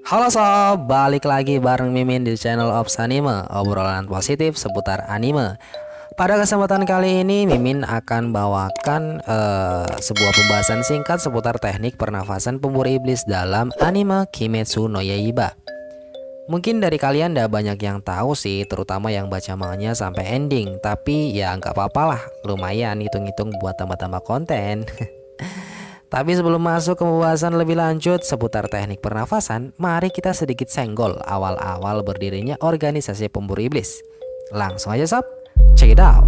Halo sob, balik lagi bareng Mimin di channel Ops Anime, obrolan positif seputar anime. Pada kesempatan kali ini Mimin akan bawakan sebuah pembahasan singkat seputar teknik pernafasan pemburu iblis dalam anime Kimetsu no Yaiba. Mungkin dari kalian udah banyak yang tahu sih, terutama yang baca manganya sampai ending. Tapi ya nggak apa-apa lah, lumayan hitung-hitung buat tambah-tambah konten. Tapi sebelum masuk ke pembahasan lebih lanjut seputar teknik pernafasan, mari kita sedikit senggol awal-awal berdirinya organisasi pemburu iblis. Langsung aja sob, check it out.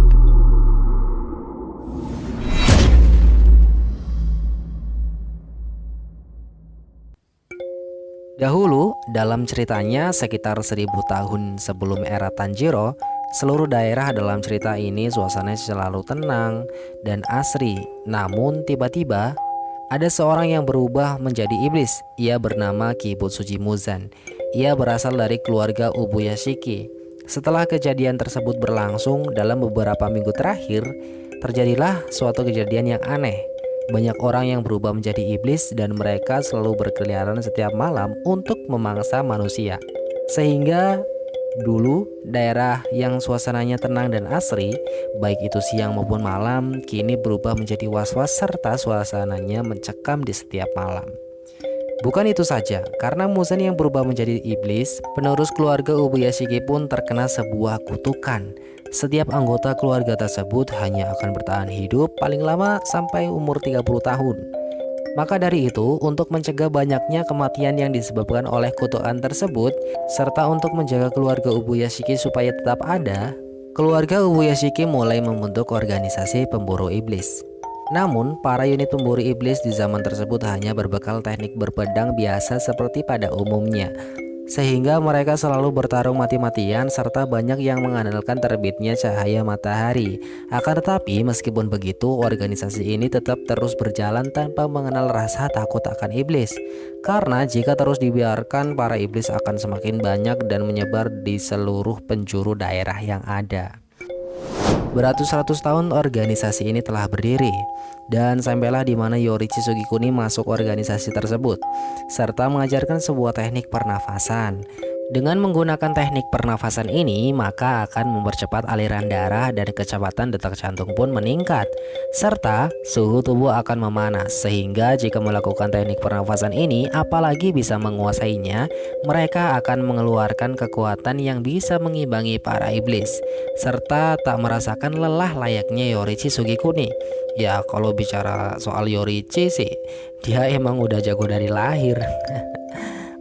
Dahulu, dalam ceritanya sekitar 1000 tahun sebelum era Tanjiro, seluruh daerah dalam cerita ini suasananya selalu tenang dan asri. Namun tiba-tiba ada seorang yang berubah menjadi iblis. Ia bernama Kibutsuji Muzan. Ia berasal dari keluarga Ubuyashiki. Setelah kejadian tersebut berlangsung dalam beberapa minggu terakhir, terjadilah suatu kejadian yang aneh. Banyak orang yang berubah menjadi iblis dan mereka selalu berkeliaran setiap malam untuk memangsa manusia. Sehingga dulu daerah yang suasananya tenang dan asri, baik itu siang maupun malam, kini berubah menjadi was-was serta suasananya mencekam di setiap malam. Bukan itu saja, karena Muzan yang berubah menjadi iblis, penerus keluarga Ubuyashiki pun terkena sebuah kutukan. Setiap anggota keluarga tersebut hanya akan bertahan hidup paling lama sampai umur 30 tahun. Maka dari itu, untuk mencegah banyaknya kematian yang disebabkan oleh kutukan tersebut, serta untuk menjaga keluarga Ubuyashiki supaya tetap ada, keluarga Ubuyashiki mulai membentuk organisasi pemburu iblis. Namun, para unit pemburu iblis di zaman tersebut hanya berbekal teknik berpedang biasa seperti pada umumnya, sehingga mereka selalu bertarung mati-matian serta banyak yang mengandalkan terbitnya cahaya matahari. Akan tetapi meskipun begitu, organisasi ini tetap terus berjalan tanpa mengenal rasa takut akan iblis. Karena jika terus dibiarkan, para iblis akan semakin banyak dan menyebar di seluruh penjuru daerah yang ada. Beratus-ratus tahun organisasi ini telah berdiri, dan sampailah di mana Yorichi Sugikuni masuk organisasi tersebut, serta mengajarkan sebuah teknik pernafasan. Dengan menggunakan teknik pernafasan ini, maka akan mempercepat aliran darah dan kecepatan detak jantung pun meningkat, serta suhu tubuh akan memanas. Sehingga jika melakukan teknik pernafasan ini, apalagi bisa menguasainya, mereka akan mengeluarkan kekuatan yang bisa mengimbangi para iblis, serta tak merasakan lelah layaknya Yorichi Sugikuni. Ya kalau bicara soal Yorichi sih, dia emang udah jago dari lahir.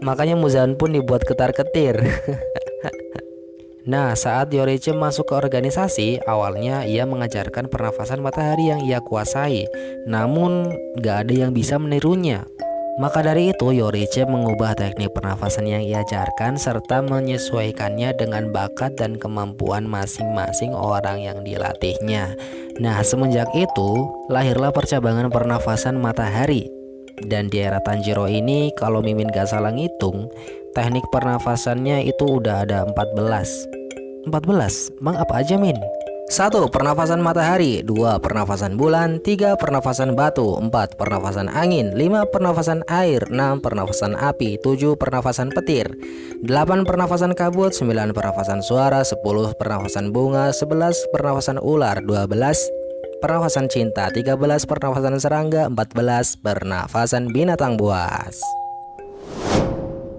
Makanya Muzan pun dibuat ketar-ketir. Nah, saat Yorichi masuk ke organisasi, awalnya ia mengajarkan pernafasan matahari yang ia kuasai. Namun gak ada yang bisa menirunya. Maka dari itu Yorichi mengubah teknik pernafasan yang ia ajarkan serta menyesuaikannya dengan bakat dan kemampuan masing-masing orang yang dilatihnya. Nah, semenjak itu lahirlah percabangan pernafasan matahari. Dan di era Tanjiro ini, kalau Mimin gak salah ngitung, teknik pernafasannya itu udah ada 14. 14? Emang apa aja Min? 1. Pernafasan matahari. 2. Pernafasan bulan. 3. Pernafasan batu. 4. Pernafasan angin. 5. Pernafasan air. 6. Pernafasan api. 7. Pernafasan petir. 8. Pernafasan kabut. 9. Pernafasan suara. 10. Pernafasan bunga. 11. Pernafasan ular. 12. Pernafasan cinta. 13. Pernafasan serangga. 14. Pernafasan binatang buas.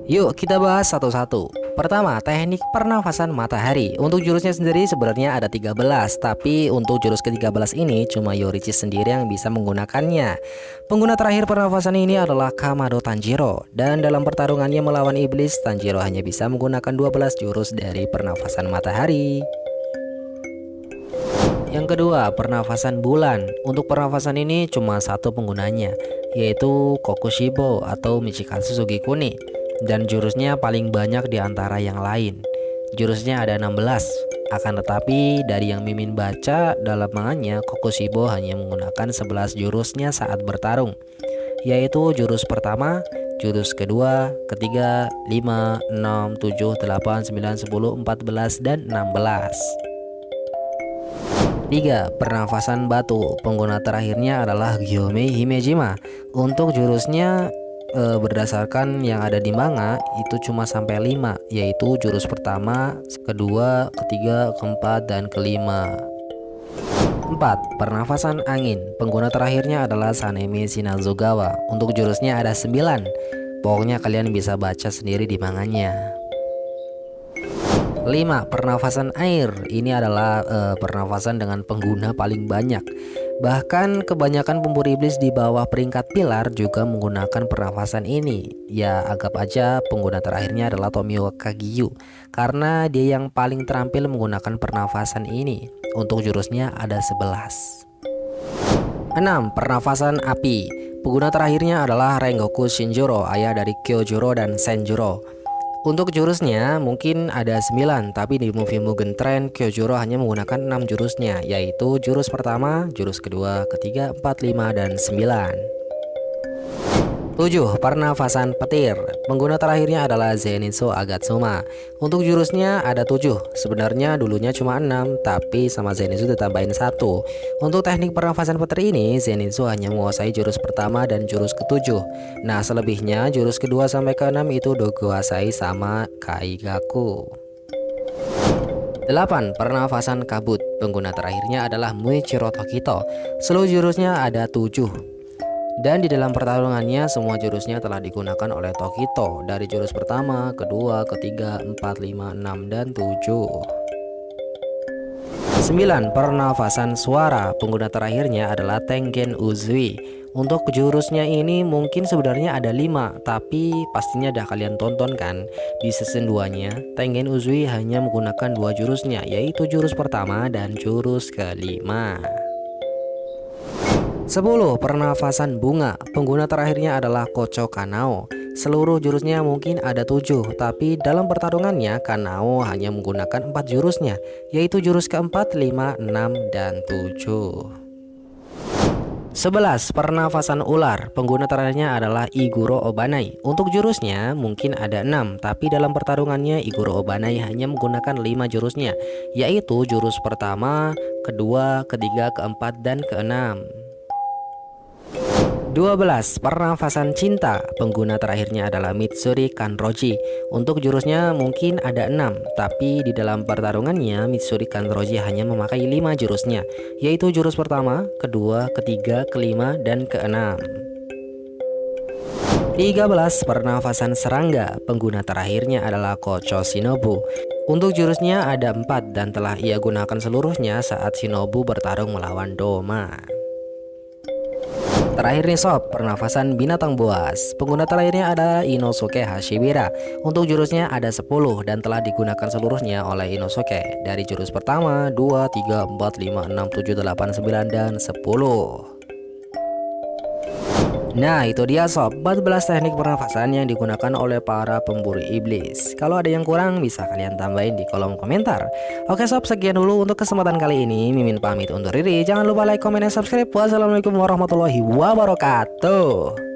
Yuk kita bahas satu-satu. Pertama, teknik pernafasan matahari. Untuk jurusnya sendiri sebenarnya ada 13, tapi untuk jurus ke-13 ini cuma Yorichi sendiri yang bisa menggunakannya. Pengguna terakhir pernafasan ini adalah Kamado Tanjiro, dan dalam pertarungannya melawan iblis, Tanjiro hanya bisa menggunakan 12 jurus dari pernafasan matahari. Yang kedua, pernafasan bulan. Untuk pernafasan ini cuma satu penggunanya, yaitu Kokushibo atau Michikatsu Sugikuni, dan jurusnya paling banyak di antara yang lain. Jurusnya ada 16. Akan tetapi dari yang Mimin baca dalam manganya, Kokushibo hanya menggunakan 11 jurusnya saat bertarung, yaitu jurus pertama, jurus kedua, ketiga, 5, 6, 7, 8, 9, 10, 14, dan 16. 3. Pernafasan batu. Pengguna terakhirnya adalah Gyomei Himejima. Untuk jurusnya berdasarkan yang ada di manga itu cuma sampai 5, yaitu jurus pertama, kedua, ketiga, keempat, dan kelima. 4. Pernafasan angin. Pengguna terakhirnya adalah Sanemi Shinazugawa. Untuk jurusnya ada 9. Pokoknya kalian bisa baca sendiri di manganya. 5. Pernafasan air. Ini adalah pernafasan dengan pengguna paling banyak. Bahkan kebanyakan pemburu iblis di bawah peringkat pilar juga menggunakan pernafasan ini. Ya, anggap aja pengguna terakhirnya adalah Tomio Kagiyu, karena dia yang paling terampil menggunakan pernafasan ini. Untuk jurusnya ada 11. 6. Pernafasan api. Pengguna terakhirnya adalah Rengoku Shinjuro, ayah dari Kyojuro dan Senjuro. Untuk jurusnya mungkin ada 9, tapi di movie Mugen Train Kyojuro hanya menggunakan 6 jurusnya, yaitu jurus pertama, jurus kedua, ketiga, 4, 5, dan 9. 7. Pernafasan petir. Pengguna terakhirnya adalah Zenitsu Agatsuma. Untuk jurusnya ada 7. Sebenarnya dulunya cuma 6, tapi sama Zenitsu ditambahin 1. Untuk teknik pernafasan petir ini, Zenitsu hanya menguasai jurus pertama dan jurus ke-7. Nah, selebihnya jurus kedua sampai ke-6 itu dikuasai sama Kaigaku. 8. Pernafasan kabut. Pengguna terakhirnya adalah Muichiro Tokito. Seluruh jurusnya ada 7. Dan di dalam pertarungannya semua jurusnya telah digunakan oleh Tokito dari jurus pertama, kedua, ketiga, 4, 5, 6, dan 7. 9. Pernafasan suara. Pengguna terakhirnya adalah Tengen Uzui. Untuk jurusnya ini mungkin sebenarnya ada 5, tapi pastinya dah kalian tonton kan. Di season 2-nya Tengen Uzui hanya menggunakan 2 jurusnya, yaitu jurus pertama dan jurus kelima. 10. Pernafasan bunga. Pengguna terakhirnya adalah Kocho Kanao. Seluruh jurusnya mungkin ada 7, tapi dalam pertarungannya Kanao hanya menggunakan 4 jurusnya, yaitu jurus keempat, 5, 6, dan 7. 11. Pernafasan ular. Pengguna terakhirnya adalah Iguro Obanai. Untuk jurusnya mungkin ada 6, tapi dalam pertarungannya Iguro Obanai hanya menggunakan 5 jurusnya, yaitu jurus pertama, kedua, ketiga, keempat, dan keenam. 12. Pernafasan cinta. Pengguna terakhirnya adalah Mitsuri Kanroji. Untuk jurusnya mungkin ada 6, tapi di dalam pertarungannya Mitsuri Kanroji hanya memakai 5 jurusnya, yaitu jurus pertama, kedua, ketiga, kelima, dan keenam. 13. Pernafasan serangga. Pengguna terakhirnya adalah Kocho Shinobu. Untuk jurusnya ada 4 dan telah ia gunakan seluruhnya saat Shinobu bertarung melawan Doma. Terakhir nih sob, pernafasan binatang buas. Pengguna terakhirnya adalah Inosuke Hashibira. Untuk jurusnya ada 10 dan telah digunakan seluruhnya oleh Inosuke dari jurus pertama, 2, 3, 4, 5, 6, 7, 8, 9, dan 10. Nah, itu dia sob, 14 teknik pernafasan yang digunakan oleh para pemburu iblis. Kalau ada yang kurang bisa kalian tambahin di kolom komentar. Oke sob, sekian dulu untuk kesempatan kali ini. Mimin pamit undur diri. Jangan lupa like, comment, dan subscribe. Wassalamualaikum warahmatullahi wabarakatuh.